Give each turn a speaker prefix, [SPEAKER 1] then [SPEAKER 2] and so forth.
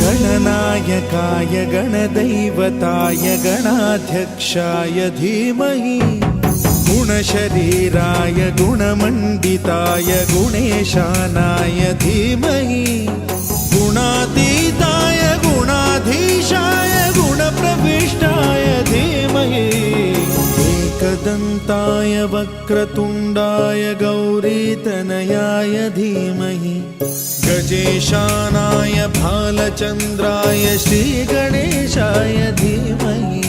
[SPEAKER 1] गणनायकाय गणदैवताय गणाध्यक्षाय धीमहि गुणशरीराय गुणमण्डिताय गुणेशानाय धीमहि गुणातीताय गुणाधीशाय गुणप्रविष्टाय धीमहि एकदन्ताय वक्रतुण्डाय गौरीतनयाय धीमहि गजेशानाय भालचन्द्राय श्रीगणेशाय धीमहि